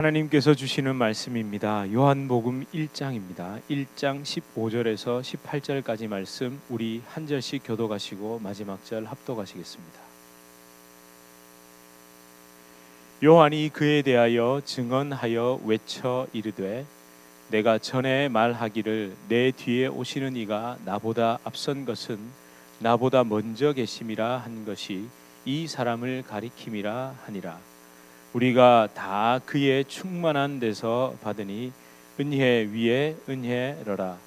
하나님께서 주시는 말씀입니다. 요한복음 1장입니다. 1장 15절에서 18절까지 말씀 우리 한 절씩 교독하시고 마지막 절 합독하시겠습니다. 요한이 그에 대하여 증언하여 외쳐 이르되 내가 전에 말하기를 내 뒤에 오시는 이가 나보다 앞선 것은 나보다 먼저 계심이라 한 것이 이 사람을 가리킴이라 하니라. 우리가 다 그의 충만한 데서 받으니 은혜 위에 은혜로라.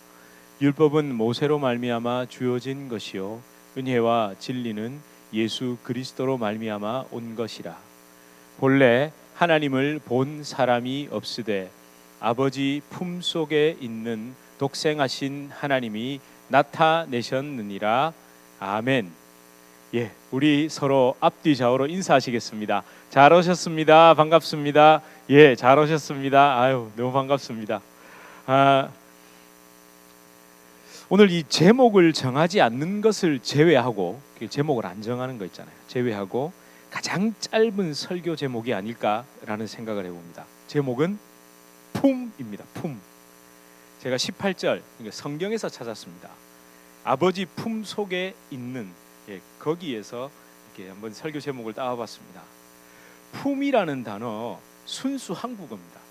율법은 모세로 말미암아 주어진 것이요 은혜와 진리는 예수 그리스도로 말미암아 온 것이라. 본래 하나님을 본 사람이 없으되 아버지 품속에 있는 독생하신 하나님이 나타내셨느니라. 아멘. 예, 우리 서로 앞뒤 좌우로 인사하시겠습니다. 잘 오셨습니다. 반갑습니다. 예, 잘 오셨습니다. 아유, 너무 반갑습니다. 오늘 이 제목을 정하지 않는 것을 제외하고, 제목을 안 정하는 거 있잖아요. 제외하고 가장 짧은 설교 제목이 아닐까라는 생각을 해봅니다. 제목은 품입니다. 품. 제가 18절 성경에서 찾았습니다. 아버지 품 속에 있는, 거기에서 이렇게 한번 설교 제목을 따와봤습니다. 품이라는 단어 순수 한국어입니다.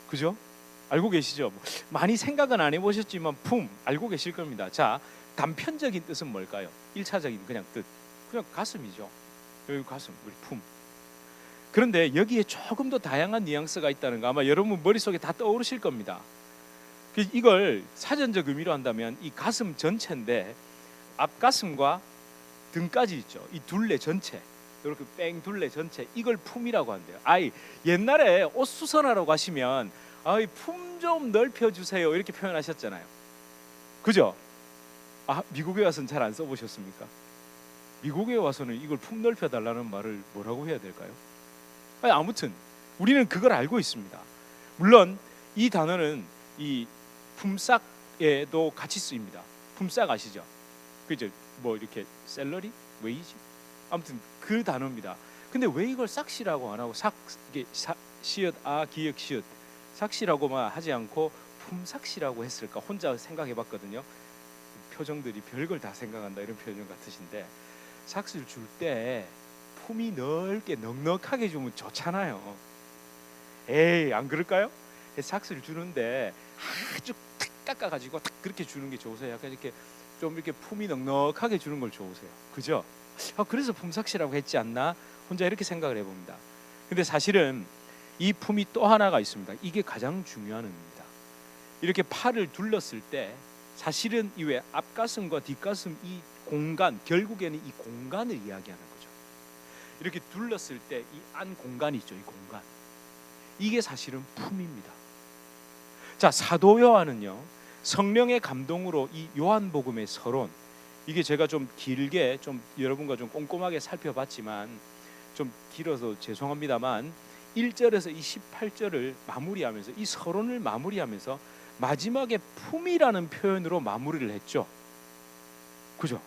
그죠? 알고 계시죠? 많이 생각은 안 해보셨지만 품 알고 계실 겁니다. 자, 단편적인 뜻은 뭘까요? 1차적인 그냥 뜻, 그냥 가슴이죠. 여기 가슴, 우리 품. 그런데 여기에 조금 더 다양한 뉘앙스가 있다는 거 아마 여러분 머릿속에 다 떠오르실 겁니다. 이걸 사전적 의미로 한다면 이 가슴 전체인데 앞가슴과 등까지 있죠. 이 둘레 전체, 이렇게 뺑 둘레 전체, 이걸 품이라고 한대요. 옛날에 옷 수선하러 가시면 품 좀 넓혀주세요 이렇게 표현하셨잖아요. 그죠? 미국에 와서는 잘 안 써보셨습니까? 미국에 와서는 이걸 품 넓혀달라는 말을 뭐라고 해야 될까요? 아무튼 우리는 그걸 알고 있습니다. 물론 이 단어는 이 품삯에도 같이 쓰입니다. 품삯 아시죠? 그죠? 뭐 이렇게 셀러리, 웨이지, 아무튼 그 단어입니다. 근데 왜 이걸 싹시라고 안 하고 시읒 기역 시읒 싹시라고만 하지 않고 품삯이라고 했을까? 혼자 생각해봤거든요. 표정들이 별걸 다 생각한다 이런 표현 같으신데, 삭스를 줄 때 품이 넓게 넉넉하게 주면 좋잖아요. 안 그럴까요? 삭스를 주는데 아주 탁 깎아가지고 탁 그렇게 주는 게 좋으세요? 약간 이렇게 좀 이렇게 품이 넉넉하게 주는 걸 좋으세요? 그죠? 그래서 품삯이라고 했지 않나? 혼자 이렇게 생각을 해봅니다. 근데 사실은 이 품이 또 하나가 있습니다. 이게 가장 중요한 의미입니다. 이렇게 팔을 둘렀을 때 사실은 이 외 앞가슴과 뒷가슴 이 공간, 결국에는 이 공간을 이야기하는 거죠. 이렇게 둘렀을 때 이 안 공간이 있죠. 이 공간, 이게 사실은 품입니다. 자, 사도 요한은요, 성령의 감동으로 이 요한복음의 서론, 이게 제가 좀 길게 좀 여러분과 좀 꼼꼼하게 살펴봤지만 좀 길어서 죄송합니다만 1절에서 이 18절을 마무리하면서, 이 서론을 마무리하면서 마지막에 품이라는 표현으로 마무리를 했죠. 그죠?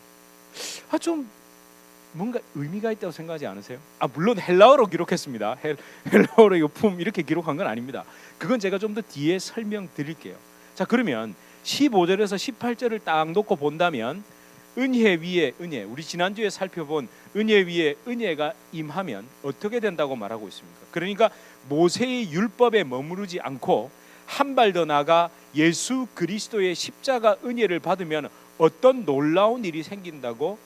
좀 뭔가 의미가 있다고 생각하지 않으세요? 물론 헬라어로 기록했습니다. 헬라어로 이거 품 이렇게 기록한 건 아닙니다. 그건 제가 좀 더 뒤에 설명드릴게요. 자, 그러면 15절에서 18절을 딱 놓고 본다면 은혜 위에 은혜, 우리 지난주에 살펴본 은혜 위에 은혜가 임하면 어떻게 된다고 말하고 있습니까? 그러니까 모세의 율법에 머무르지 않고 한 발 더 나아가 예수 그리스도의 십자가 은혜를 받으면 어떤 놀라운 일이 생긴다고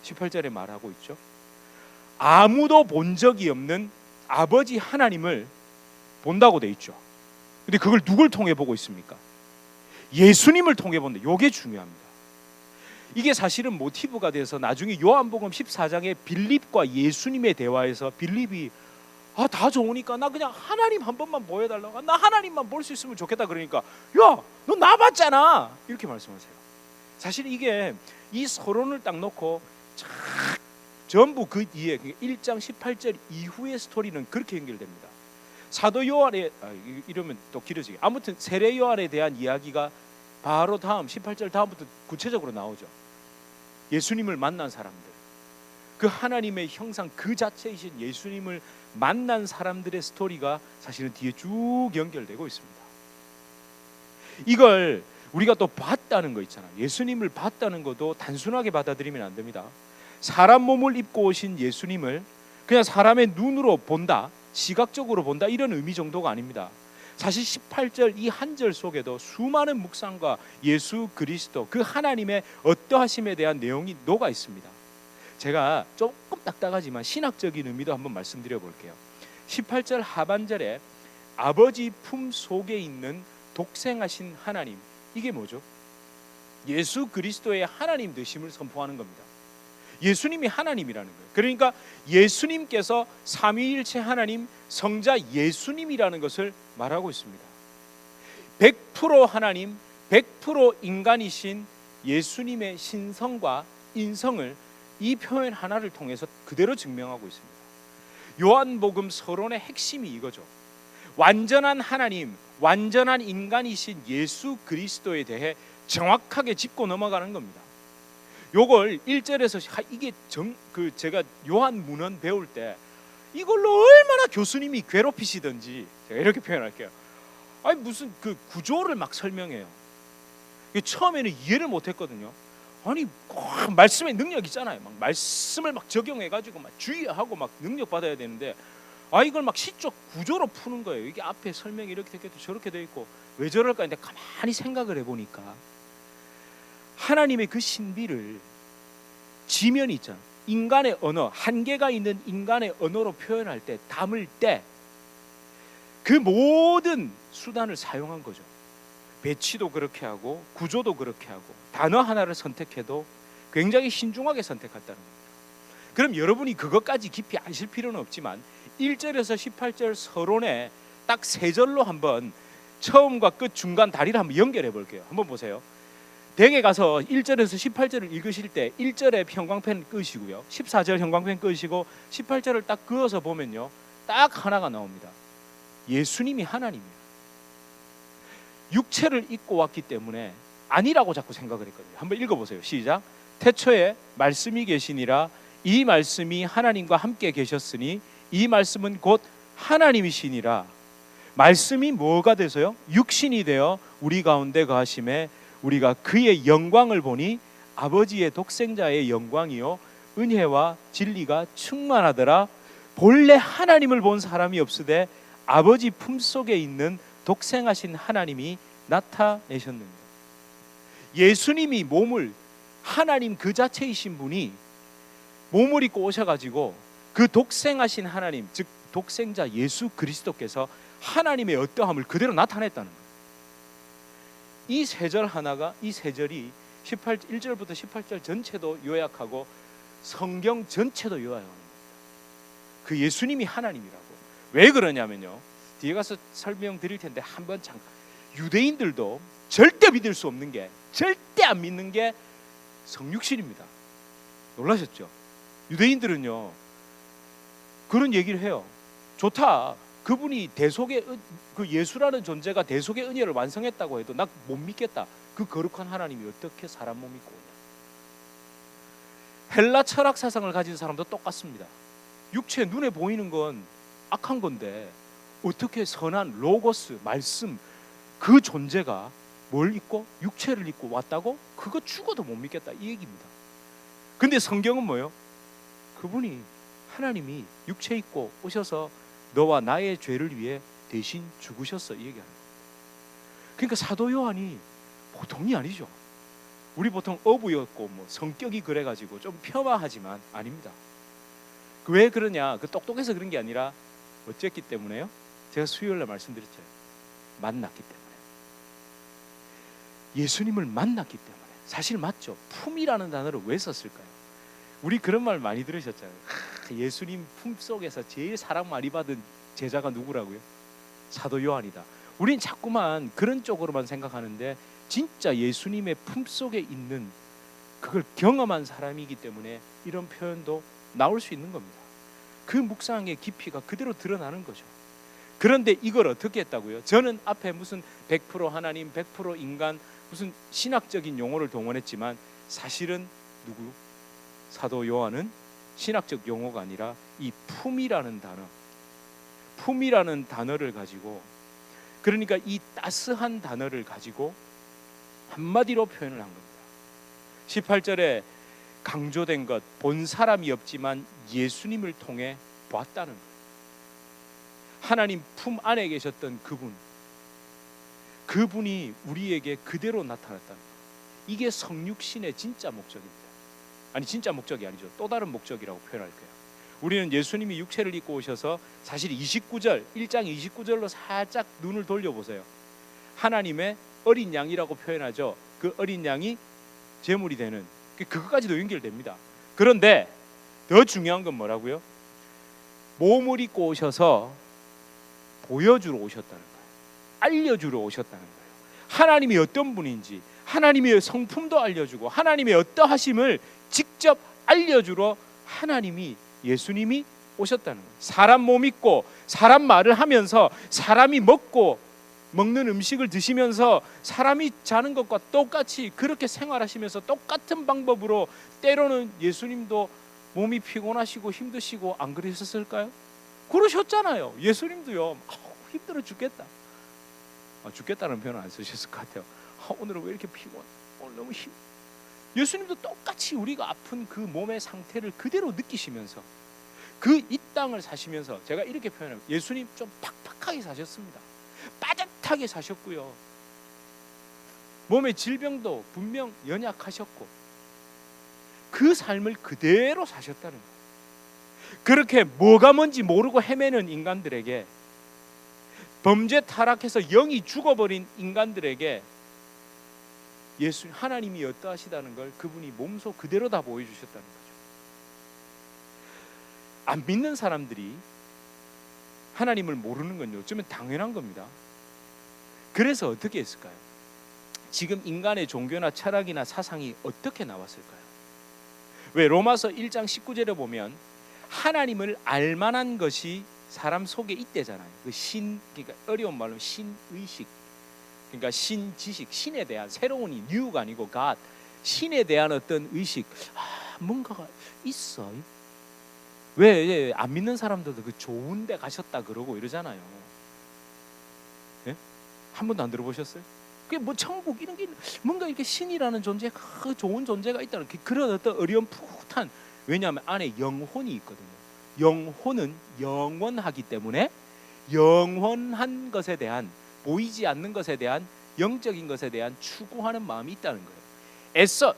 18절에 말하고 있죠. 아무도 본 적이 없는 아버지 하나님을 본다고 돼 있죠. 근데 그걸 누굴 통해 보고 있습니까? 예수님을 통해 본다. 이게 중요합니다. 이게 사실은 모티브가 돼서 나중에 요한복음 14장에 빌립과 예수님의 대화에서 빌립이 다 좋으니까 나 그냥 하나님 한 번만 보여달라고, 나 하나님만 볼 수 있으면 좋겠다. 그러니까 야, 너 나 봤잖아 이렇게 말씀하세요. 사실 이게 이 서론을 딱 놓고 전부 그 뒤에 1장 18절 이후의 스토리는 그렇게 연결됩니다. 사도 요한의 이러면 또 길어지게, 아무튼 세례 요한에 대한 이야기가 바로 다음 18절 다음부터 구체적으로 나오죠. 예수님을 만난 사람들, 그 하나님의 형상 그 자체이신 예수님을 만난 사람들의 스토리가 사실은 뒤에 쭉 연결되고 있습니다. 이걸 우리가 또 봤다는 거 있잖아요. 예수님을 봤다는 것도 단순하게 받아들이면 안 됩니다. 사람 몸을 입고 오신 예수님을 그냥 사람의 눈으로 본다, 시각적으로 본다 이런 의미 정도가 아닙니다. 사실 18절 이 한 절 속에도 수많은 묵상과 예수 그리스도 그 하나님의 어떠하심에 대한 내용이 녹아 있습니다. 제가 조금 딱딱하지만 신학적인 의미도 한번 말씀드려 볼게요. 18절 하반절에 아버지 품 속에 있는 독생하신 하나님, 이게 뭐죠? 예수 그리스도의 하나님 되심을 선포하는 겁니다. 예수님이 하나님이라는 거예요. 그러니까 예수님께서 삼위일체 하나님 성자 예수님이라는 것을 말하고 있습니다. 100% 하나님 100% 인간이신 예수님의 신성과 인성을 이 표현 하나를 통해서 그대로 증명하고 있습니다. 요한복음 서론의 핵심이 이거죠. 완전한 하나님, 완전한 인간이신 예수 그리스도에 대해 정확하게 짚고 넘어가는 겁니다. 요걸 1절에서 이게 제가 요한 문헌 배울 때 이걸로 얼마나 교수님이 괴롭히시던지 제가 이렇게 표현할게요. 아니 무슨 그 구조를 막 설명해요. 처음에는 이해를 못했거든요. 아니 말씀의 능력 있잖아요. 막 말씀을 막 적용해가지고 막 주의하고 막 능력 받아야 되는데 이걸 막 시적 구조로 푸는 거예요. 이게 앞에 설명이 이렇게 되어 있고 저렇게 되어 있고 왜 저럴까 했는데 가만히 생각을 해보니까 하나님의 그 신비를 지면이 있잖아요. 인간의 언어, 한계가 있는 인간의 언어로 표현할 때, 담을 때 그 모든 수단을 사용한 거죠. 배치도 그렇게 하고 구조도 그렇게 하고 단어 하나를 선택해도 굉장히 신중하게 선택했다는 겁니다. 그럼 여러분이 그것까지 깊이 아실 필요는 없지만 1절에서 18절 서론에 딱 세 절로 한번 처음과 끝 중간 다리를 한번 연결해 볼게요. 한번 보세요. 댁에 가서 1절에서 18절을 읽으실 때 1절에 형광펜 끄시고요. 14절 형광펜 끄시고 18절을 딱 그어서 보면요. 딱 하나가 나옵니다. 예수님이 하나님이에요. 육체를 입고 왔기 때문에 아니라고 자꾸 생각을 했거든요. 한번 읽어보세요. 시작. 태초에 말씀이 계시니라. 이 말씀이 하나님과 함께 계셨으니 이 말씀은 곧 하나님이시니라. 말씀이 뭐가 돼서요? 육신이 되어 우리 가운데 거하심에 우리가 그의 영광을 보니 아버지의 독생자의 영광이요 은혜와 진리가 충만하더라. 본래 하나님을 본 사람이 없으되 아버지 품속에 있는 독생하신 하나님이 나타내셨느니라. 예수님이 몸을 하나님 그 자체이신 분이 몸을 입고 오셔가지고 그 독생하신 하나님 즉 독생자 예수 그리스도께서 하나님의 어떠함을 그대로 나타냈다는 거예요. 이 세 절 하나가 이 세 절이 1절부터 18절 전체도 요약하고 성경 전체도 요약하는 겁니다. 그 예수님이 하나님이라고. 왜 그러냐면요. 뒤에 가서 설명드릴 텐데 한번 잠깐. 유대인들도 절대 믿을 수 없는 게 절대 안 믿는 게 성육신입니다. 놀라셨죠? 유대인들은요. 그런 얘기를 해요. 좋다. 그분이 대속의 그 예수라는 존재가 대속의 은혜를 완성했다고 해도 나 못 믿겠다. 그 거룩한 하나님이 어떻게 사람 몸 입고 오냐. 헬라 철학 사상을 가진 사람도 똑같습니다. 육체 눈에 보이는 건 악한 건데 어떻게 선한 로고스 말씀 그 존재가 뭘 입고 육체를 입고 왔다고? 그거 죽어도 못 믿겠다 이 얘기입니다. 근데 성경은 뭐예요? 그분이 하나님이 육체 입고 오셔서 너와 나의 죄를 위해 대신 죽으셨어 이 얘기하는 거예요. 그러니까 사도 요한이 보통이 아니죠. 우리 보통 어부였고 뭐 성격이 그래가지고 좀 폄하하지만 아닙니다. 왜 그러냐? 그 똑똑해서 그런 게 아니라 어쨌기 때문에요. 제가 수요일날 말씀드렸죠. 만났기 때문에. 예수님을 만났기 때문에. 사실 맞죠. 품이라는 단어를 왜 썼을까요? 우리 그런 말 많이 들으셨잖아요. 예수님 품 속에서 제일 사랑 많이 받은 제자가 누구라고요? 사도 요한이다. 우린 자꾸만 그런 쪽으로만 생각하는데 진짜 예수님의 품 속에 있는 그걸 경험한 사람이기 때문에 이런 표현도 나올 수 있는 겁니다. 그 묵상의 깊이가 그대로 드러나는 거죠. 그런데 이걸 어떻게 했다고요? 저는 앞에 무슨 100% 하나님, 100% 인간 무슨 신학적인 용어를 동원했지만 사실은 누구? 사도 요한은 신학적 용어가 아니라 이 품이라는 단어를 가지고, 그러니까 이 따스한 단어를 가지고 한마디로 표현을 한 겁니다. 18절에 강조된 것, 본 사람이 없지만 예수님을 통해 보았다는 것. 하나님 품 안에 계셨던 그분이 우리에게 그대로 나타났다는 것. 이게 성육신의 진짜 목적입니다. 아니, 진짜 목적이 아니죠. 또 다른 목적이라고 표현할 거예요. 우리는 예수님이 육체를 입고 오셔서 사실 1장 29절로 살짝 눈을 돌려보세요. 하나님의 어린 양이라고 표현하죠. 그 어린 양이 제물이 되는, 그것까지도 연결됩니다. 그런데 더 중요한 건 뭐라고요? 몸을 입고 오셔서 보여주러 오셨다는 거예요. 알려주러 오셨다는 거예요. 하나님이 어떤 분인지, 하나님의 성품도 알려주고, 하나님의 어떠하심을 직접 알려주러 예수님이 오셨다는 거예요. 사람 몸 입고 사람 말을 하면서, 사람이 먹는 음식을 드시면서 사람이 자는 것과 똑같이 그렇게 생활하시면서 똑같은 방법으로, 때로는 예수님도 몸이 피곤하시고 힘드시고 안 그러셨을까요? 그러셨잖아요. 예수님도요. 힘들어 죽겠다. 죽겠다는 표현은 안 쓰셨을 것 같아요. 오늘은 왜 이렇게 피곤해? 오늘 너무 예수님도 똑같이 우리가 아픈 그 몸의 상태를 그대로 느끼시면서 이 땅을 사시면서, 제가 이렇게 표현합니다. 예수님 좀 팍팍하게 사셨습니다. 빠듯하게 사셨고요. 몸의 질병도 분명 연약하셨고, 그 삶을 그대로 사셨다는 거예요. 그렇게 뭐가 뭔지 모르고 헤매는 인간들에게, 범죄 타락해서 영이 죽어버린 인간들에게 하나님이 어떠하시다는 걸 그분이 몸소 그대로 다 보여주셨다는 거죠. 안 믿는 사람들이 하나님을 모르는 건요, 어쩌면 당연한 겁니다. 그래서 어떻게 했을까요? 지금 인간의 종교나 철학이나 사상이 어떻게 나왔을까요? 왜 로마서 1장 19절에 보면 하나님을 알만한 것이 사람 속에 있대잖아요. 그러니까 어려운 말로 신의식, 그러니까 신지식, 신에 대한 새로운 뉴가 아니고 God, 신에 대한 어떤 의식, 뭔가가 있어. 왜 안 믿는 사람들도 그 좋은 데 가셨다 그러고 이러잖아요. 예? 한 번도 안 들어보셨어요? 그게 뭐 천국 이런 게 뭔가 이렇게 신이라는 존재, 그 좋은 존재가 있다는 그런 어떤 어렴풋한, 왜냐하면 안에 영혼이 있거든요. 영혼은 영원하기 때문에 영원한 것에 대한, 보이지 않는 것에 대한, 영적인 것에 대한 추구하는 마음이 있다는 거예요. 애써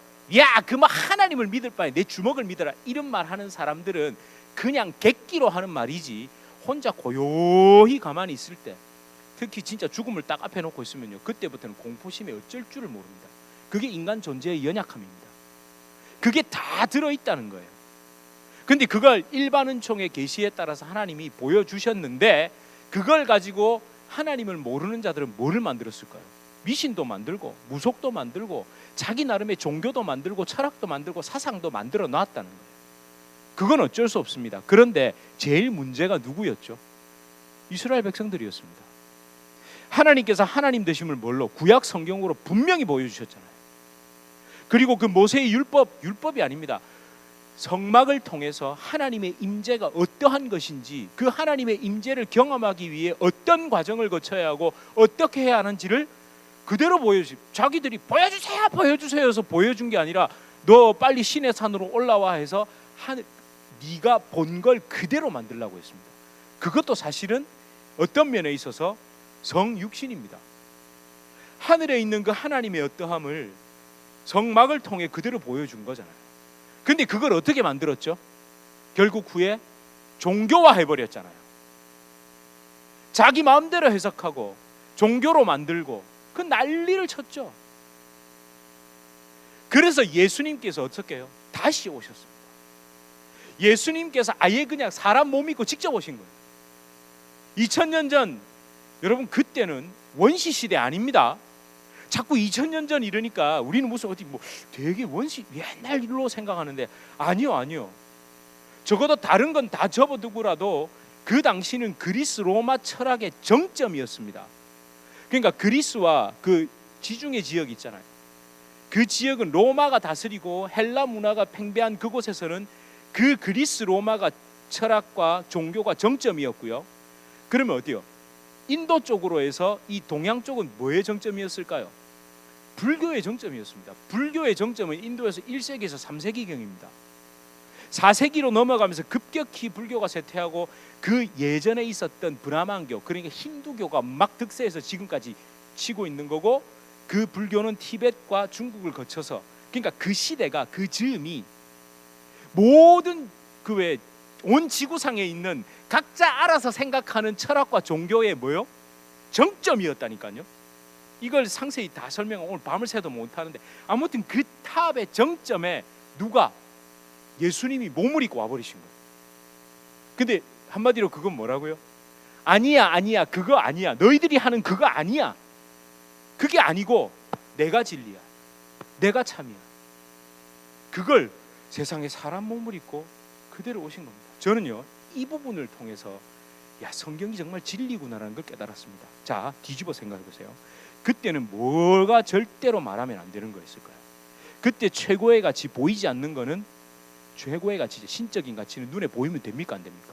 그만 하나님을 믿을 바에 내 주먹을 믿어라 이런 말 하는 사람들은 그냥 객기로 하는 말이지, 혼자 고요히 가만히 있을 때, 특히 진짜 죽음을 딱 앞에 놓고 있으면요, 그때부터는 공포심에 어쩔 줄을 모릅니다. 그게 인간 존재의 연약함입니다. 그게 다 들어있다는 거예요. 근데 그걸 일반 은총의 계시에 따라서 하나님이 보여주셨는데, 그걸 가지고 하나님을 모르는 자들은 뭐를 만들었을까요? 미신도 만들고 무속도 만들고 자기 나름의 종교도 만들고 철학도 만들고 사상도 만들어 놨다는 거예요. 그건 어쩔 수 없습니다. 그런데 제일 문제가 누구였죠? 이스라엘 백성들이었습니다. 하나님께서 하나님 되심을 뭘로? 구약 성경으로 분명히 보여주셨잖아요. 그리고 그 모세의 율법이 아닙니다. 성막을 통해서 하나님의 임재가 어떠한 것인지, 그 하나님의 임재를 경험하기 위해 어떤 과정을 거쳐야 하고 어떻게 해야 하는지를 그대로 자기들이 보여주세요 해서 보여준 게 아니라, 너 빨리 시내 산으로 올라와 해서 네가 본 걸 그대로 만들라고 했습니다. 그것도 사실은 어떤 면에 있어서 성육신입니다. 하늘에 있는 그 하나님의 어떠함을 성막을 통해 그대로 보여준 거잖아요. 근데 그걸 어떻게 만들었죠? 결국 후에 종교화 해버렸잖아요. 자기 마음대로 해석하고 종교로 만들고 그 난리를 쳤죠. 그래서 예수님께서 어떻게 해요? 다시 오셨습니다. 예수님께서 아예 그냥 사람 몸 입고 직접 오신 거예요. 2000년 전, 여러분 그때는 원시 시대 아닙니다. 자꾸 2000년 전 이러니까 우리는 무슨 어디 되게 원시 옛날 일로 생각하는데, 아니요. 적어도 다른 건 다 접어두고라도 그 당시는 그리스 로마 철학의 정점이었습니다. 그러니까 그리스와 그 지중해 지역 있잖아요. 그 지역은 로마가 다스리고 헬라 문화가 팽배한 그곳에서는 그 그리스 로마가 철학과 종교가 정점이었고요. 그러면 어디요? 인도 쪽으로 해서 이 동양 쪽은 뭐의 정점이었을까요? 불교의 정점이었습니다. 불교의 정점은 인도에서 1세기에서 3세기경입니다. 4세기로 넘어가면서 급격히 불교가 쇠퇴하고 그 예전에 있었던 브라만교, 그러니까 힌두교가 막 득세해서 지금까지 치고 있는 거고, 그 불교는 티벳과 중국을 거쳐서, 그러니까 그 시대가, 그 즈음이 모든 그 외 온 지구상에 있는 각자 알아서 생각하는 철학과 종교의 뭐요? 정점이었다니까요. 이걸 상세히 다 설명하면 오늘 밤을 새도 못하는데, 아무튼 그 탑의 정점에 누가? 예수님이 몸을 입고 와버리신 거예요. 근데 한마디로 그건 뭐라고요? 아니야 그거 아니야, 너희들이 하는 그거 아니야, 그게 아니고 내가 진리야, 내가 참이야. 그걸 세상에 사람 몸을 입고 그대로 오신 겁니다. 저는요, 이 부분을 통해서 야, 성경이 정말 진리구나라는 걸 깨달았습니다. 자, 뒤집어 생각해 보세요. 그때는 뭐가 절대로 말하면 안 되는 거였을까요? 그때 최고의 가치, 보이지 않는 거는 최고의 가치, 신적인 가치는 눈에 보이면 됩니까, 안 됩니까?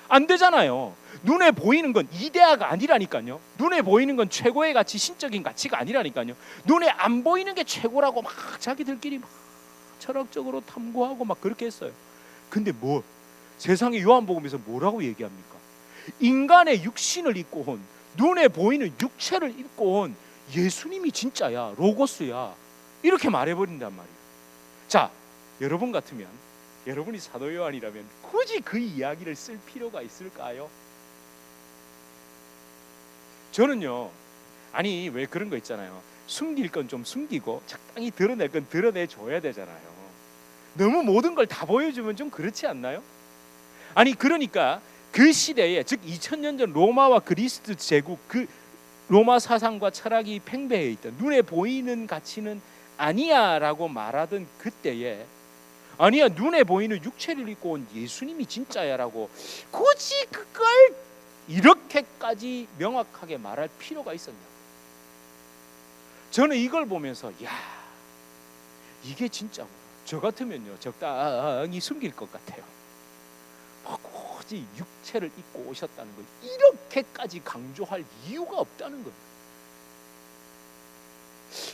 안 되잖아요. 눈에 보이는 건 이데아가 아니라니까요. 눈에 보이는 건 최고의 가치, 신적인 가치가 아니라니까요. 눈에 안 보이는 게 최고라고 막 자기들끼리 막 철학적으로 탐구하고 막 그렇게 했어요. 근데 뭐 세상의 요한복음에서 뭐라고 얘기합니까? 인간의 육신을 입고 온, 눈에 보이는 육체를 입고 온 예수님이 진짜야, 로고스야, 이렇게 말해버린단 말이에요. 자, 여러분 같으면, 여러분이 사도 요한이라면 굳이 그 이야기를 쓸 필요가 있을까요? 저는요, 아니 왜 그런 거 있잖아요. 숨길 건 좀 숨기고 적당히 드러낼 건 드러내줘야 되잖아요. 너무 모든 걸 다 보여주면 좀 그렇지 않나요? 아니 그러니까 그 시대에, 즉 2000년 전 로마와 그리스 제국, 그 로마 사상과 철학이 팽배해 있던, 눈에 보이는 가치는 아니야 라고 말하던 그때에, 아니야 눈에 보이는 육체를 입고 온 예수님이 진짜야 라고 굳이 그걸 이렇게까지 명확하게 말할 필요가 있었냐고. 저는 이걸 보면서 야, 이게 진짜구나. 저 같으면요 적당히 숨길 것 같아요. 굳이 육체를 입고 오셨다는 걸 이렇게까지 강조할 이유가 없다는 거예요.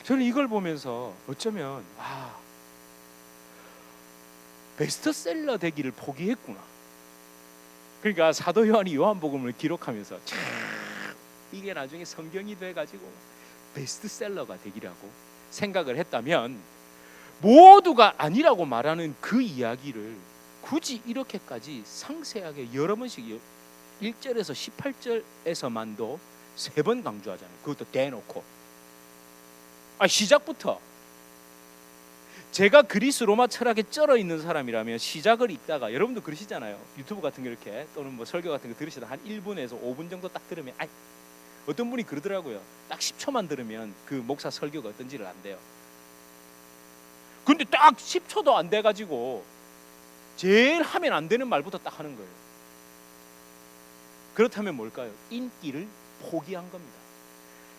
저는 이걸 보면서 어쩌면 베스트셀러 되기를 포기했구나. 그러니까 사도 요한이 요한복음을 기록하면서 참 이게 나중에 성경이 돼가지고 베스트셀러가 되기라고 생각을 했다면, 모두가 아니라고 말하는 그 이야기를 굳이 이렇게까지 상세하게 여러 번씩 1절에서 18절에서만도 3번 강조하잖아요. 그것도 대놓고. 시작부터 제가 그리스 로마 철학에 쩔어 있는 사람이라면 시작을 읽다가, 여러분도 그러시잖아요. 유튜브 같은 거 이렇게 또는 뭐 설교 같은 거 들으시다 한 1분에서 5분 정도 딱 들으면 어떤 분이 그러더라고요. 딱 10초만 들으면 그 목사 설교가 어떤지를 안대요. 근데 딱 10초도 안 돼가지고 제일 하면 안 되는 말부터 딱 하는 거예요. 그렇다면 뭘까요? 인기를 포기한 겁니다.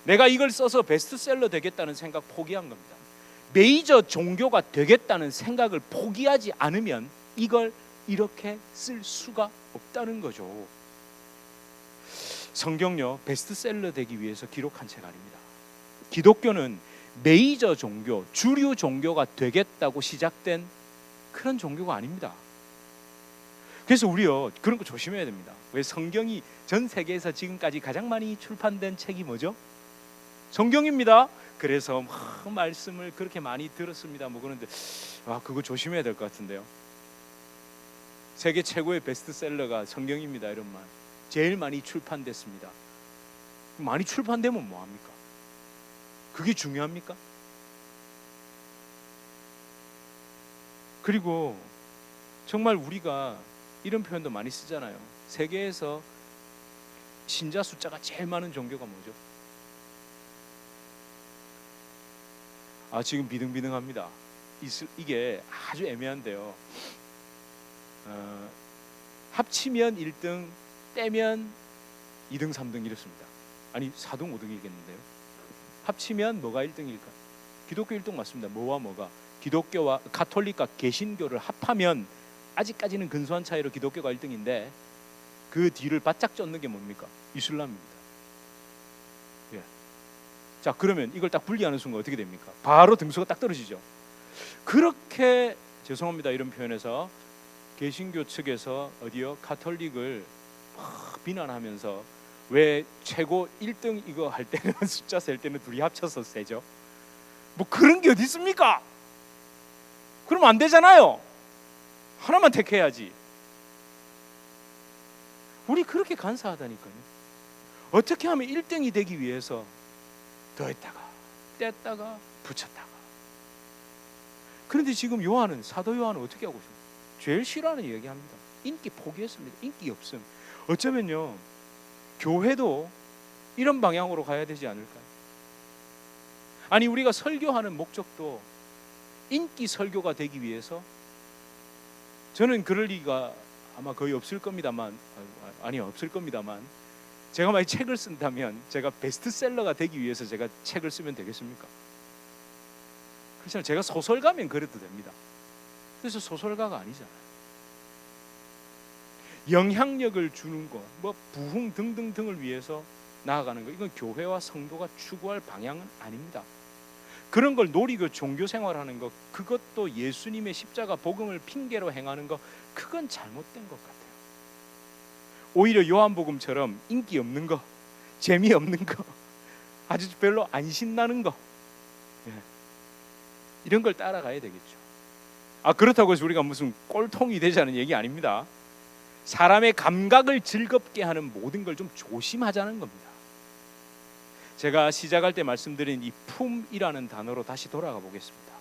내가 이걸 써서 베스트셀러 되겠다는 생각 포기한 겁니다. 메이저 종교가 되겠다는 생각을 포기하지 않으면 이걸 이렇게 쓸 수가 없다는 거죠. 성경요, 베스트셀러 되기 위해서 기록한 책 아닙니다. 기독교는 메이저 종교, 주류 종교가 되겠다고 시작된 그런 종교가 아닙니다. 그래서 우리요, 그런 거 조심해야 됩니다. 왜 성경이 전 세계에서 지금까지 가장 많이 출판된 책이 뭐죠? 성경입니다. 그래서 말씀을 그렇게 많이 들었습니다. 뭐 그런데 그거 조심해야 될 것 같은데요. 세계 최고의 베스트셀러가 성경입니다. 이런 말 제일 많이 출판됐습니다. 많이 출판되면 뭐합니까? 그게 중요합니까? 그리고 정말 우리가 이런 표현도 많이 쓰잖아요. 세계에서 신자 숫자가 제일 많은 종교가 뭐죠? 지금 비등비등합니다. 이게 아주 애매한데요. 합치면 1등, 떼면 2등, 3등 이렇습니다. 아니 4등, 5등이겠는데요. 합치면 뭐가 1등일까? 기독교 1등 맞습니다. 뭐와 뭐가? 기독교와 가톨릭과 개신교를 합하면 아직까지는 근소한 차이로 기독교가 1등인데 그 뒤를 바짝 쫓는 게 뭡니까? 이슬람입니다. 예. 자, 그러면 이걸 딱 분리하는 순간 어떻게 됩니까? 바로 등수가 딱 떨어지죠. 그렇게 죄송합니다 이런 표현에서 개신교 측에서 어디요? 가톨릭을 막 비난하면서 왜 최고 1등 이거 할 때는 숫자 셀 때는 둘이 합쳐서 세죠? 뭐 그런 게 어디 있습니까? 그러면 안 되잖아요. 하나만 택해야지. 우리 그렇게 간사하다니까요. 어떻게 하면 1등이 되기 위해서 더했다가 뗐다가 붙였다가. 그런데 지금 요한은 사도 요한은 어떻게 하고 있습니까? 제일 싫어하는 얘기합니다. 인기 포기했습니다. 인기 없음. 어쩌면요 교회도 이런 방향으로 가야 되지 않을까요? 아니 우리가 설교하는 목적도 인기 설교가 되기 위해서 저는 그럴 리가 아마 거의 없을 겁니다만 아니요 없을 겁니다만 제가 만약 책을 쓴다면 제가 베스트셀러가 되기 위해서 제가 책을 쓰면 되겠습니까? 그렇잖아요. 제가 소설가면 그래도 됩니다. 그래서 소설가가 아니잖아요. 영향력을 주는 것, 뭐 부흥 등등등을 위해서 나아가는 것, 이건 교회와 성도가 추구할 방향은 아닙니다. 그런 걸 노리고 종교 생활하는 것, 그것도 예수님의 십자가 복음을 핑계로 행하는 것, 그건 잘못된 것 같아요. 오히려 요한복음처럼 인기 없는 거, 재미없는 거, 아주 별로 안 신나는 거, 이런 걸 따라가야 되겠죠. 그렇다고 해서 우리가 무슨 꼴통이 되자는 얘기 아닙니다. 사람의 감각을 즐겁게 하는 모든 걸 좀 조심하자는 겁니다. 제가 시작할 때 말씀드린 이 품이라는 단어로 다시 돌아가 보겠습니다.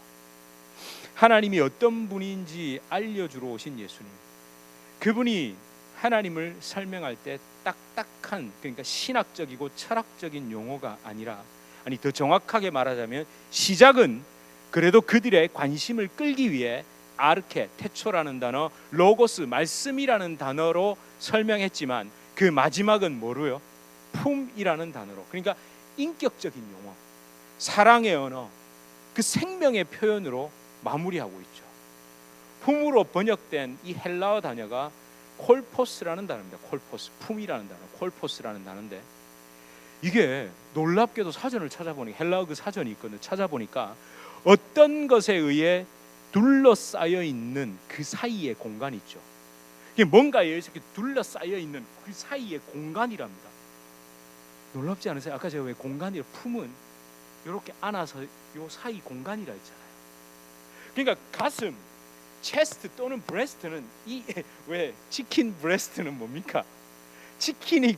하나님이 어떤 분인지 알려주러 오신 예수님, 그분이 하나님을 설명할 때 딱딱한, 그러니까 신학적이고 철학적인 용어가 아니라, 아니 더 정확하게 말하자면 시작은 그래도 그들의 관심을 끌기 위해 아르케, 태초라는 단어, 로고스, 말씀이라는 단어로 설명했지만 그 마지막은 뭐로요? 품이라는 단어로, 그러니까 인격적인 용어, 사랑의 언어, 그 생명의 표현으로 마무리하고 있죠. 품으로 번역된 이 헬라어 단어가 콜포스라는 단어입니다. 콜포스, 품이라는 단어, 콜포스라는 단어인데 이게 놀랍게도 사전을 찾아보니까, 헬라어 그 사전이 있거든요. 찾아보니까 어떤 것에 의해 둘러싸여 있는 그 사이의 공간이 있죠. 이게 뭔가에 의해서 이렇게 둘러싸여 있는 그 사이의 공간이랍니다. 놀랍지 않으세요? 아까 제가 왜 공간이라, 품은 이렇게 안아서 요 사이 공간이라 했잖아요. 그러니까 가슴, 체스트 또는 브레스트는 이 왜 치킨 브레스트는 뭡니까? 치킨이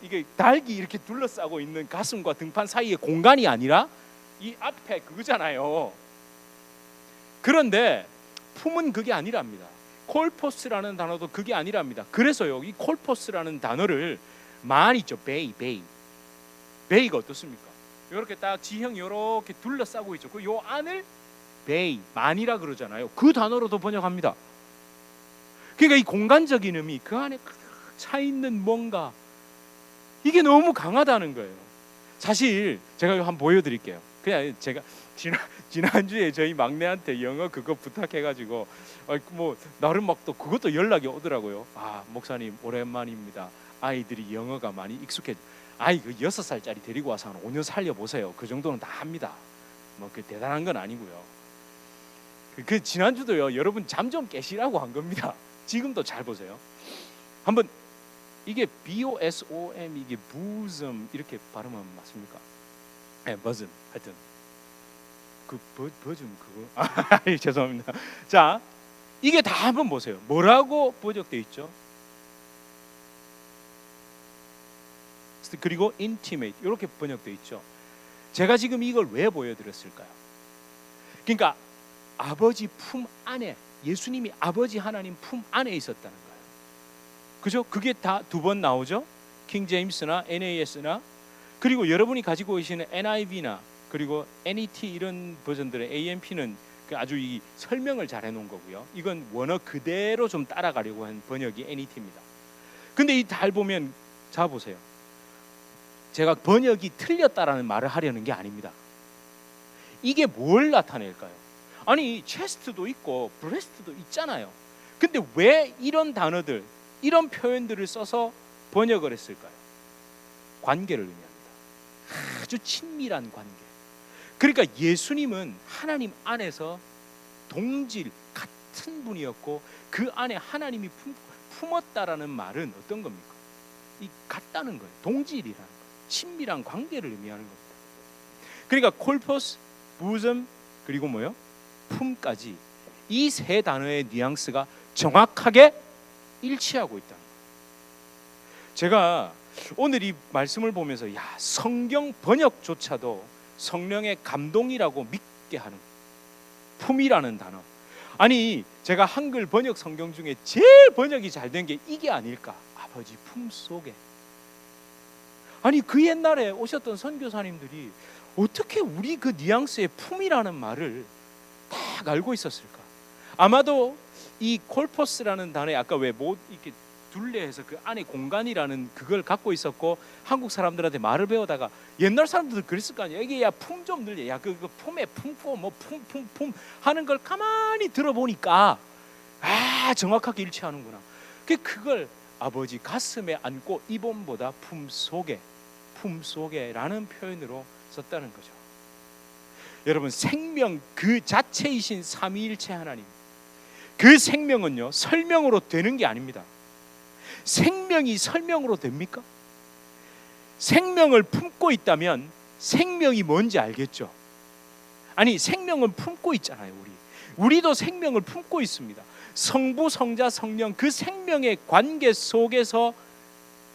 이게 닭이 이렇게 둘러싸고 있는 가슴과 등판 사이의 공간이 아니라 이 앞에 그거잖아요. 그런데 품은 그게 아니랍니다. 콜포스라는 단어도 그게 아니랍니다. 그래서요, 이 콜포스라는 단어를 만 있죠. 베이가 어떻습니까? 이렇게 딱 지형이 이렇게 둘러싸고 있죠. 그 요 안을 베이, 만이라 그러잖아요. 그 단어로도 번역합니다. 그러니까 이 공간적인 의미, 그 안에 차 있는 뭔가, 이게 너무 강하다는 거예요. 사실 제가 한번 보여드릴게요. 그냥 제가 지난주에 저희 막내한테 영어 그거 부탁해가지고 뭐 나름 막 또 그것도 연락이 오더라고요. 목사님 오랜만입니다. 아이들이 영어가 많이 익숙해져. 그 6살짜리 데리고 와서 한 5년 살려보세요. 그 정도는 다 합니다. 뭐 그 대단한 건 아니고요. 그 지난주도요, 여러분 잠 좀 깨시라고 한 겁니다. 지금도 잘 보세요. 한번 이게 BOSOM, 이게 bosom 이렇게 발음하면 맞습니까? 네, bosom. 하여튼 그 bosom 그거 죄송합니다. 자, 이게 다 한번 보세요. 뭐라고 번역되어 있죠? 그리고 intimate 이렇게 번역되어 있죠. 제가 지금 이걸 왜 보여드렸을까요? 그러니까 아버지 품 안에, 예수님이 아버지 하나님 품 안에 있었다는 거예요. 그죠? 그게 다 두 번 나오죠. 킹 제임스나 NAS나, 그리고 여러분이 가지고 계시는 NIV나 그리고 NET 이런 버전들의 AMP는 아주 이 설명을 잘 해놓은 거고요. 이건 원어 그대로 좀 따라가려고 한 번역이 NET입니다. 근데 이 달 보면, 자 보세요. 제가 번역이 틀렸다라는 말을 하려는 게 아닙니다. 이게 뭘 나타낼까요? 아니 체스트도 있고 브레스트도 있잖아요. 근데 왜 이런 단어들, 이런 표현들을 써서 번역을 했을까요? 관계를 의미합니다. 아주 친밀한 관계. 그러니까 예수님은 하나님 안에서 동질 같은 분이었고 그 안에 하나님이 품었다라는 말은 어떤 겁니까? 이 같다는 거예요. 동질이라는 거예요. 친밀한 관계를 의미하는 겁니다. 그러니까 콜포스, 부즘, 그리고 뭐요? 품까지 이 세 단어의 뉘앙스가 정확하게 일치하고 있다는 거예요. 제가 오늘 이 말씀을 보면서 성경 번역조차도 성령의 감동이라고 믿게 하는 품이라는 단어. 아니 제가 한글 번역 성경 중에 제일 번역이 잘 된 게 이게 아닐까? 아버지 품 속에. 아니 그 옛날에 오셨던 선교사님들이 어떻게 우리 그 뉘앙스의 품이라는 말을 딱 알고 있었을까? 아마도 이 콜포스라는 단어에 아까 왜 뭐 이렇게 둘레해서 그 안에 공간이라는 그걸 갖고 있었고 한국 사람들한테 말을 배우다가 옛날 사람들도 그랬을 거 아니야. 이게 품 좀 늘려. 그 품에 품고 뭐 품 하는 걸 가만히 들어보니까 정확하게 일치하는구나. 그걸 아버지 가슴에 안고 이봄보다 품 속에라는 표현으로 썼다는 거죠. 여러분 생명 그 자체이신 삼위일체 하나님, 그 생명은요 설명으로 되는 게 아닙니다. 생명이 설명으로 됩니까? 생명을 품고 있다면 생명이 뭔지 알겠죠? 아니 생명은 품고 있잖아요. 우리도 생명을 품고 있습니다. 성부, 성자, 성령 그 생명의 관계 속에서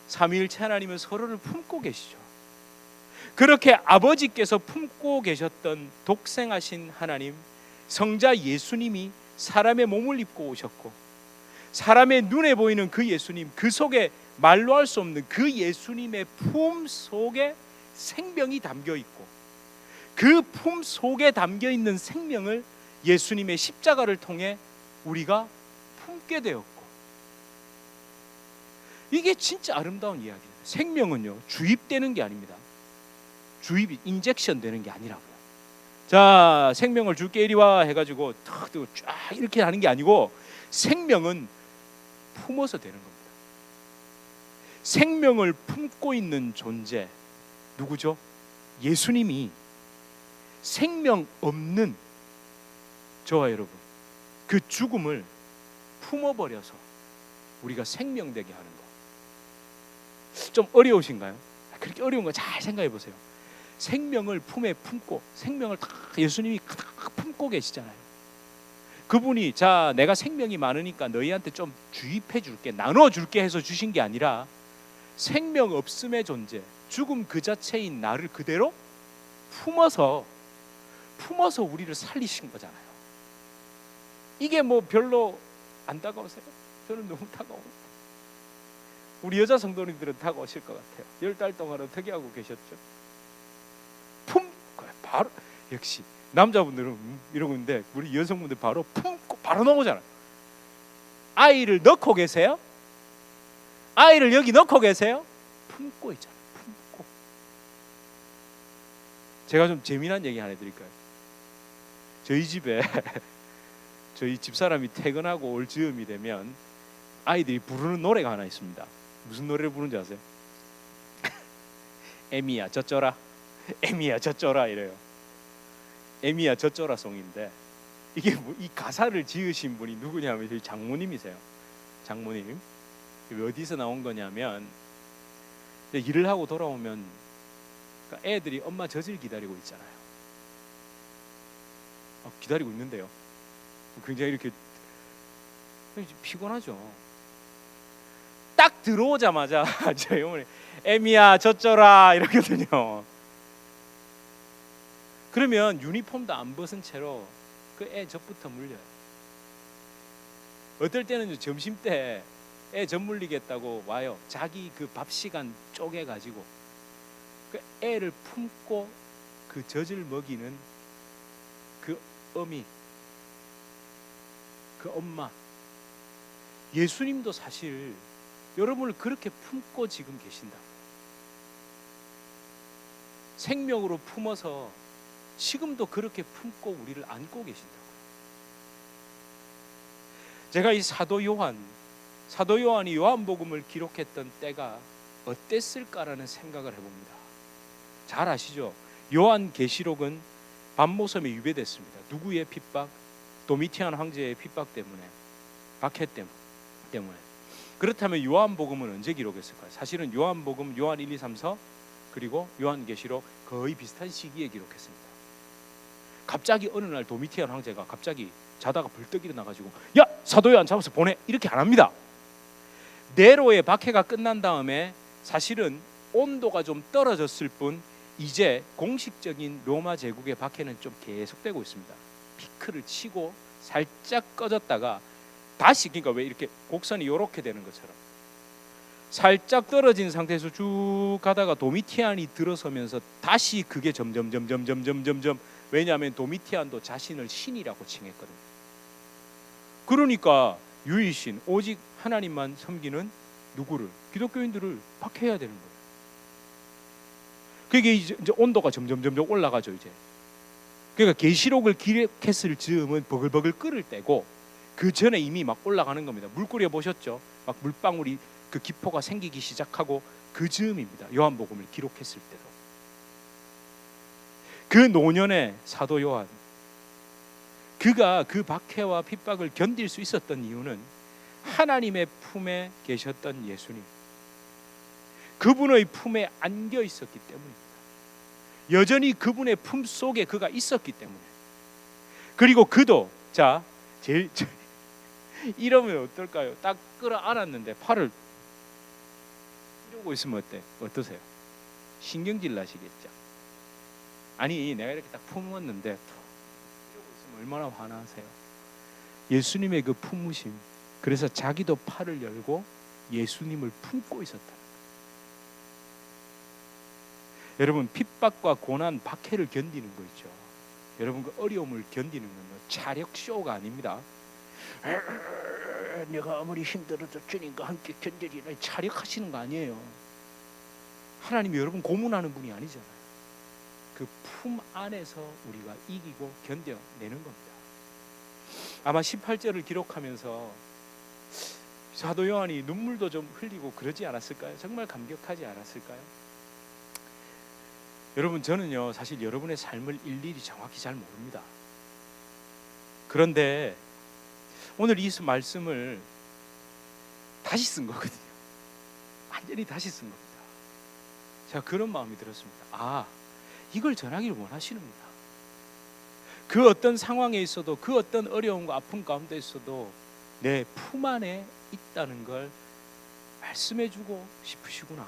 삼위일체 하나님은 서로를 품고 계시죠. 그렇게 아버지께서 품고 계셨던 독생하신 하나님, 성자 예수님이 사람의 몸을 입고 오셨고 사람의 눈에 보이는 그 예수님, 그 속에 말로 할 수 없는 그 예수님의 품 속에 생명이 담겨 있고 그 품 속에 담겨 있는 생명을 예수님의 십자가를 통해 우리가 품게 되었고, 이게 진짜 아름다운 이야기예요. 생명은요 주입되는 게 아닙니다. 주입이 인젝션 되는 게 아니라고요. 자, 생명을 줄게 이리 와 해가지고 탁 쫙 이렇게 하는 게 아니고 생명은 품어서 되는 겁니다. 생명을 품고 있는 존재 누구죠? 예수님이 생명 없는 저와 여러분 그 죽음을 품어버려서 우리가 생명되게 하는 거. 좀 어려우신가요? 그렇게 어려운 거 잘 생각해 보세요. 생명을 품에 품고 생명을 다 예수님이 품고 계시잖아요. 그분이 자 내가 생명이 많으니까 너희한테 좀 주입해 줄게, 나눠 줄게 해서 주신 게 아니라 생명 없음의 존재, 죽음 그 자체인 나를 그대로 품어서 우리를 살리신 거잖아요. 이게 뭐 별로 안 다가오세요? 저는 너무 다가옵니다. 우리 여자 성도님들은 다가오실 것 같아요. 10달 동안 어떻게 하고 계셨죠? 바로 역시 남자분들은 이러고 있는데 우리 여성분들 바로 품고 바로 나오잖아요. 아이를 넣고 계세요? 아이를 여기 넣고 계세요? 품고 있잖아요. 품고. 제가 좀 재미난 얘기 하나 해드릴까요? 저희 집에 저희 집사람이 퇴근하고 올 즈음이 되면 아이들이 부르는 노래가 하나 있습니다. 무슨 노래를 부르는지 아세요? 에미야 젖줘라, 에미야 젖줘라 이래요. 에미야 젖줘라 송인데 이게 이 가사를 지으신 분이 누구냐면 저희 장모님이세요. 장모님. 어디서 나온 거냐면 일을 하고 돌아오면 애들이 엄마 젖을 기다리고 있잖아요. 기다리고 있는데요. 굉장히 이렇게 피곤하죠. 딱 들어오자마자 저희 어머니 에미야 젖줘라 이러거든요. 그러면 유니폼도 안 벗은 채로 그 애 젖부터 물려요. 어떨 때는 점심 때 애 젖 물리겠다고 와요. 자기 그 밥 시간 쪼개 가지고 그 애를 품고 그 젖을 먹이는 그 어미, 그 엄마. 예수님도 사실 여러분을 그렇게 품고 지금 계신다. 생명으로 품어서 지금도 그렇게 품고 우리를 안고 계신다고요. 제가 이 사도 요한이 요한복음을 기록했던 때가 어땠을까라는 생각을 해봅니다. 잘 아시죠? 요한계시록은 밤모섬에 유배됐습니다. 누구의 핍박? 도미티안 황제의 핍박 때문에, 박해 때문에. 그렇다면 요한복음은 언제 기록했을까요? 사실은 요한복음, 요한 1, 2, 3, 4 그리고 요한계시록 거의 비슷한 시기에 기록했습니다. 갑자기 어느 날 도미티안 황제가 갑자기 자다가 벌떡 일어나가지고 야, 사도 요한 잡아서 보내, 이렇게 안 합니다. 네로의 박해가 끝난 다음에 사실은 온도가 좀 떨어졌을 뿐 이제 공식적인 로마 제국의 박해는 좀 계속되고 있습니다. 피크를 치고 살짝 꺼졌다가 다시, 그러니까 왜 이렇게 곡선이 이렇게 되는 것처럼 살짝 떨어진 상태에서 쭉 가다가 도미티안이 들어서면서 다시 그게 점점 왜냐하면 도미티안도 자신을 신이라고 칭했거든요. 그러니까 유일신 오직 하나님만 섬기는 누구를? 기독교인들을 박해해야 되는 거예요. 그게 이제 온도가 점점 올라가죠. 이제 그러니까 계시록을 기록했을 즈음은 버글버글 끓을 때고 그 전에 이미 막 올라가는 겁니다. 물 끓여 보셨죠? 막 물방울이 그 기포가 생기기 시작하고 그 즈음입니다. 요한복음을 기록했을 때도. 그 노년의 사도 요한, 그가 그 박해와 핍박을 견딜 수 있었던 이유는 하나님의 품에 계셨던 예수님, 그분의 품에 안겨 있었기 때문입니다. 여전히 그분의 품 속에 그가 있었기 때문에. 그리고 그도 제일 이러면 어떨까요? 딱 끌어안았는데 팔을 이러고 있으면 어떠세요? 신경질 나시겠죠? 아니, 내가 이렇게 딱 품었는데 이러고 있으면 얼마나 화나세요? 예수님의 그 품으심, 그래서 자기도 팔을 열고 예수님을 품고 있었다. 여러분, 핍박과 고난, 박해를 견디는 거 있죠. 여러분, 그 어려움을 견디는 건요, 차력 쇼가 아닙니다. 내가 아무리 힘들어도 주님과 함께 견디리라 차력하시는 거 아니에요. 하나님이 여러분 고문하는 분이 아니잖아요. 그 품 안에서 우리가 이기고 견뎌내는 겁니다. 아마 18절을 기록하면서 사도 요한이 눈물도 좀 흘리고 그러지 않았을까요? 정말 감격하지 않았을까요? 여러분, 저는요 사실 여러분의 삶을 일일이 정확히 잘 모릅니다. 그런데 오늘 이 말씀을 다시 쓴 거거든요. 완전히 다시 쓴 겁니다. 제가 그런 마음이 들었습니다. 이걸 전하기를 원하시는구나. 그 어떤 상황에 있어도, 그 어떤 어려움과 아픔 가운데 있어도 내 품 안에 있다는 걸 말씀해주고 싶으시구나.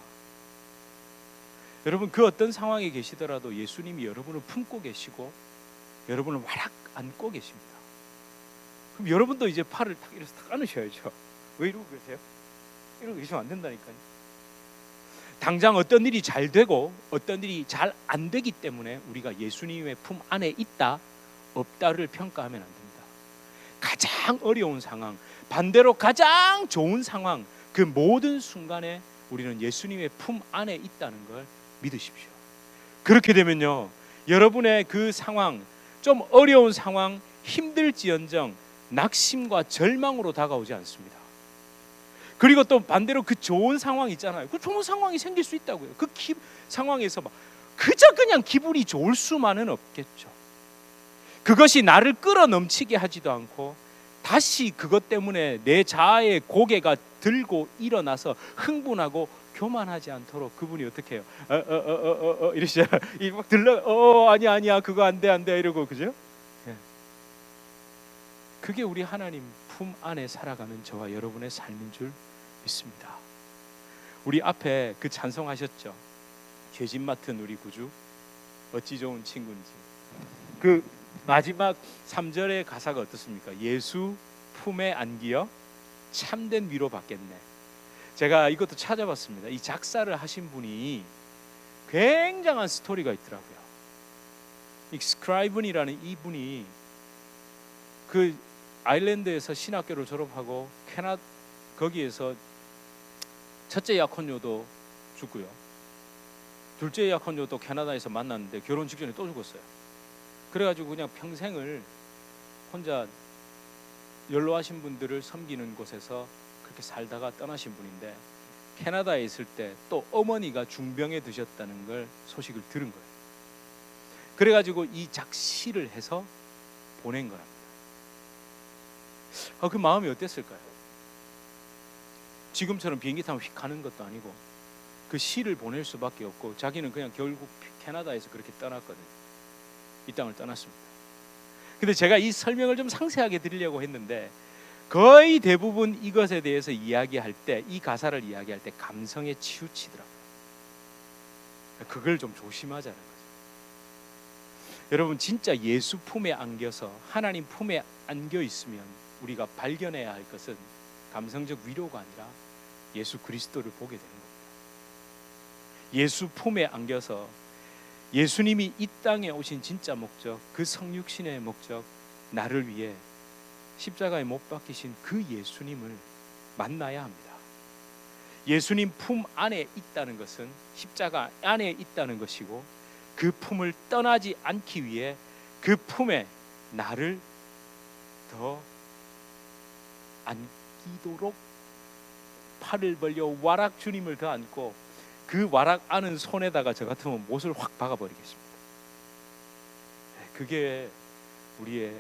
여러분, 그 어떤 상황에 계시더라도 예수님이 여러분을 품고 계시고 여러분을 와락 안고 계십니다. 그럼 여러분도 이제 팔을 탁 이렇게 탁 안으셔야죠. 왜 이러고 계세요? 이러고 계시면 안 된다니까요. 당장 어떤 일이 잘 되고 어떤 일이 잘 안 되기 때문에 우리가 예수님의 품 안에 있다 없다를 평가하면 안 됩니다. 가장 어려운 상황, 반대로 가장 좋은 상황, 그 모든 순간에 우리는 예수님의 품 안에 있다는 걸 믿으십시오. 그렇게 되면요, 여러분의 그 상황, 좀 어려운 상황, 힘들지언정 낙심과 절망으로 다가오지 않습니다. 그리고 또 반대로 그 좋은 상황 있잖아요. 그 좋은 상황이 생길 수 있다고요. 그 상황에서 막 그저 그냥 기분이 좋을 수만은 없겠죠. 그것이 나를 끌어넘치게 하지도 않고 다시 그것 때문에 내 자아의 고개가 들고 일어나서 흥분하고 교만하지 않도록 그분이 어떻게 해요? 이러시잖아요. 막 들러 아니야 그거 안 돼 이러고, 그죠? 그게 우리 하나님 품 안에 살아가는 저와 여러분의 삶인 줄 믿습니다. 우리 앞에 그 찬송하셨죠? 죄짐 맡은 우리 구주 어찌 좋은 친구인지. 그 마지막 3절의 가사가 어떻습니까? 예수 품에 안기어 참된 위로 받겠네. 제가 이것도 찾아봤습니다. 이 작사를 하신 분이 굉장한 스토리가 있더라고요. 이 스크라이븐이라는 이분이 그 아일랜드에서 신학교를 졸업하고 거기에서 첫째 약혼녀도 죽고요, 둘째 약혼녀도 캐나다에서 만났는데 결혼 직전에 또 죽었어요. 그래가지고 그냥 평생을 혼자 연로하신 분들을 섬기는 곳에서 그렇게 살다가 떠나신 분인데 캐나다에 있을 때 또 어머니가 중병에 드셨다는 걸 소식을 들은 거예요. 그래가지고 이 작시를 해서 보낸 거랍니다. 그 마음이 어땠을까요? 지금처럼 비행기 타면 휙 가는 것도 아니고 그 시를 보낼 수밖에 없고 자기는 그냥 결국 캐나다에서 그렇게 떠났거든요. 이 땅을 떠났습니다. 근데 제가 이 설명을 좀 상세하게 드리려고 했는데 거의 대부분 이것에 대해서 이야기할 때, 이 가사를 이야기할 때 감성에 치우치더라고요. 그걸 좀 조심하자는 거죠. 여러분, 진짜 예수 품에 안겨서 하나님 품에 안겨 있으면 우리가 발견해야 할 것은 감성적 위로가 아니라 예수 그리스도를 보게 되는 겁니다. 예수 품에 안겨서 예수님이 이 땅에 오신 진짜 목적, 그 성육신의 목적, 나를 위해 십자가에 못 박히신 그 예수님을 만나야 합니다. 예수님 품 안에 있다는 것은 십자가 안에 있다는 것이고, 그 품을 떠나지 않기 위해 그 품에 나를 더 안기도록 팔을 벌려 와락 주님을 더 안고 그 와락 안은 손에다가 저 같으면 못을 확 박아버리겠습니다. 그게 우리의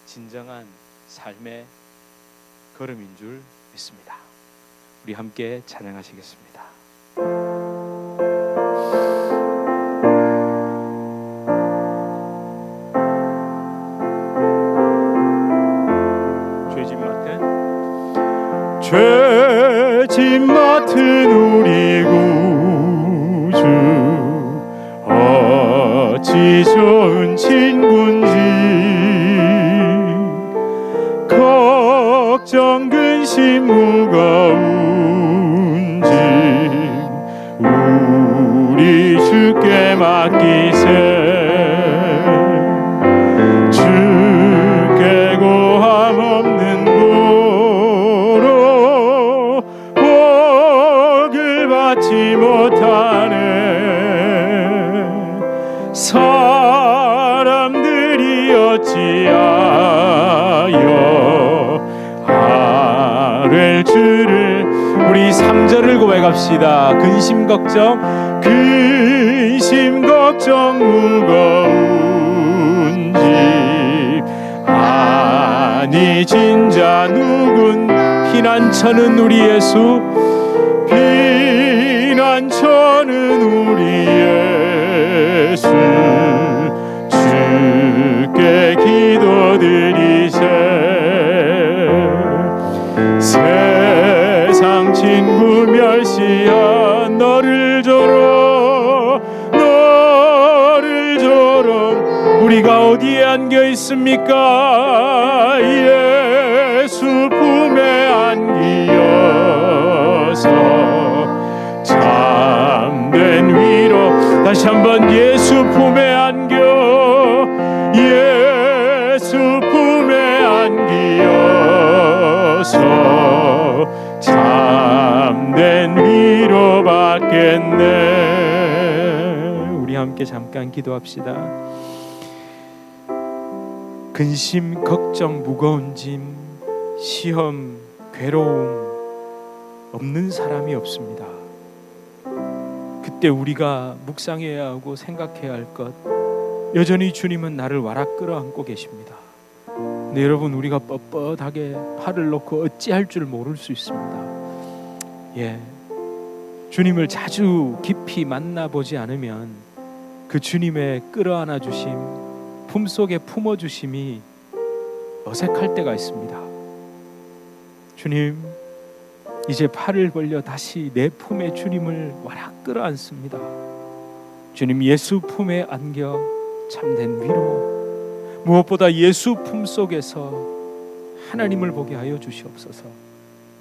진정한 삶의 걸음인 줄 믿습니다. 우리 함께 찬양하시겠습니다. 죄짐 맡은 우리 구주 어찌 좋은 친구인지 걱정 근심 무거운 짐 우리 주께 맡기세 주께 고함 없는 고로 복을 받지 못하네 사람들이 어찌하여 아랠 줄을 우리 3절을 고백합시다. 근심 걱정 무거운 짐 아니 진짜 누군 피난처는 우리 예수 피난처는 우리 예수 주께 기도드리세 세상 친구 멸시한 너를 조롱 우리가 어디에 안겨 있습니까? 예수 품에 안기어서 참된 위로 다시 한번 예수 품에 안겨 예수 품에 안기어서 참된 위로 받겠네. 우리 함께 잠깐 기도합시다. 근심, 걱정, 무거운 짐, 시험, 괴로움 없는 사람이 없습니다. 그때 우리가 묵상해야 하고 생각해야 할 것, 여전히 주님은 나를 와락 끌어안고 계십니다. 근데 여러분, 우리가 뻣뻣하게 팔을 놓고 어찌할 줄 모를 수 있습니다. 주님을 자주 깊이 만나보지 않으면 그 주님의 끌어안아 주심, 품속에 품어주심이 어색할 때가 있습니다. 주님, 이제 팔을 벌려 다시 내 품에 주님을 와락 끌어안습니다. 주님, 예수 품에 안겨 참된 위로, 무엇보다 예수 품속에서 하나님을 보게 하여 주시옵소서.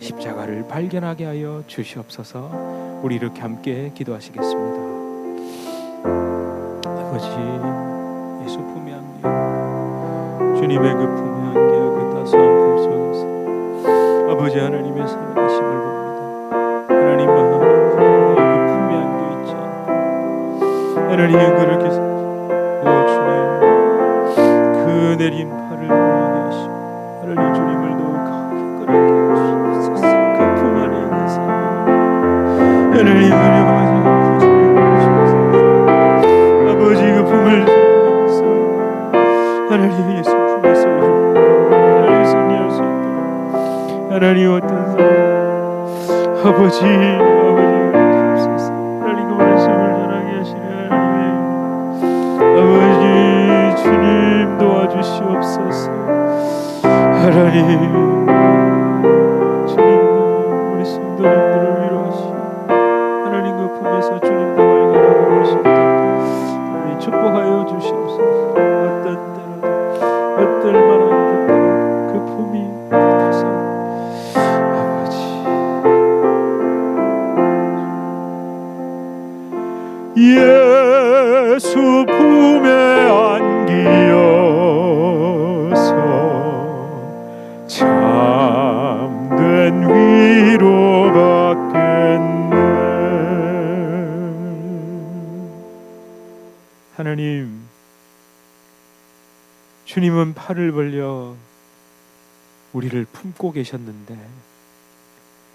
십자가를 발견하게 하여 주시옵소서. 우리 이렇게 함께 기도하시겠습니다. 아버지, 예수 품에 안겨 주님의 그 품에 안겨 그 따스한 품속에서 아버지 하나님의 살아계심을 봅니다. 하나님 그 품에 안겨 있지 않고 하나님의 그렇게 주님 그 내린 팔을 보게 하시고 하나님 주님을 도와 하나님 은혜와 주시옵소서. 아버지 그 품을 하나님 예수 품에서 하나님 승리할 수 있도록 하나님 어떤 사람 아버지 주옵소서. 하나님 그 말씀을 전하게 하시는 하나님의 아버지 주님 도와주시옵소서. 하나님 주님 우리 성도님들을 위로하시고 하나님 그 품에서 주님도 발견하고 볼 수 있도록 축복하여 주시옵소서. 어떤 때라도 어떨 만한 때라도 그 품이 다서 아버지 예수 품에 안기어서 참된 위로 받겠네. 하나님, 주님은 팔을 벌려 우리를 품고 계셨는데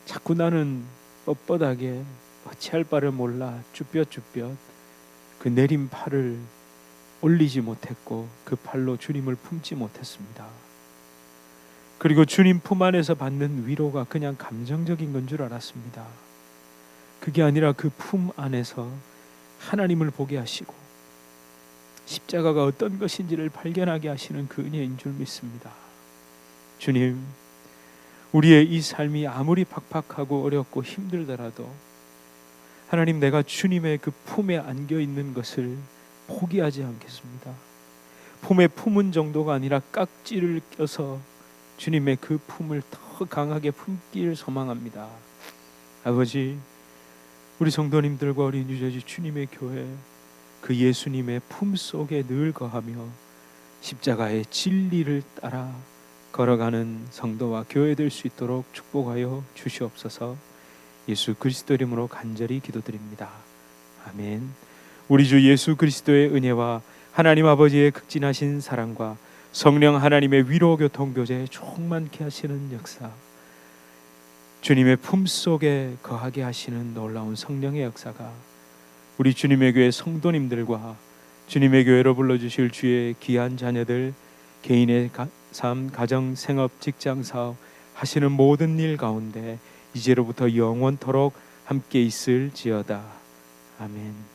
자꾸 나는 뻣뻣하게 어찌할 바를 몰라 쭈뼛쭈뼛 그 내린 팔을 올리지 못했고 그 팔로 주님을 품지 못했습니다. 그리고 주님 품 안에서 받는 위로가 그냥 감정적인 건 줄 알았습니다. 그게 아니라 그 품 안에서 하나님을 보게 하시고 십자가가 어떤 것인지를 발견하게 하시는 그 은혜인 줄 믿습니다. 주님, 우리의 이 삶이 아무리 팍팍하고 어렵고 힘들더라도 하나님, 내가 주님의 그 품에 안겨 있는 것을 포기하지 않겠습니다. 품에 품은 정도가 아니라 깍지를 껴서 주님의 그 품을 더 강하게 품기를 소망합니다. 아버지, 우리 성도님들과 우리 뉴저지 주님의 교회 그 예수님의 품 속에 늘 거하며 십자가의 진리를 따라 걸어가는 성도와 교회 될 수 있도록 축복하여 주시옵소서. 예수 그리스도 이름으로 간절히 기도드립니다. 아멘. 우리 주 예수 그리스도의 은혜와 하나님 아버지의 극진하신 사랑과 성령 하나님의 위로 교통 교제에 충만케 하시는 역사, 주님의 품 속에 거하게 하시는 놀라운 성령의 역사가 우리 주님의 교회 성도님들과 주님의 교회로 불러주실 주의 귀한 자녀들 개인의 삶, 가정, 생업, 직장, 사업 하시는 모든 일 가운데 이제로부터 영원토록 함께 있을지어다. 아멘.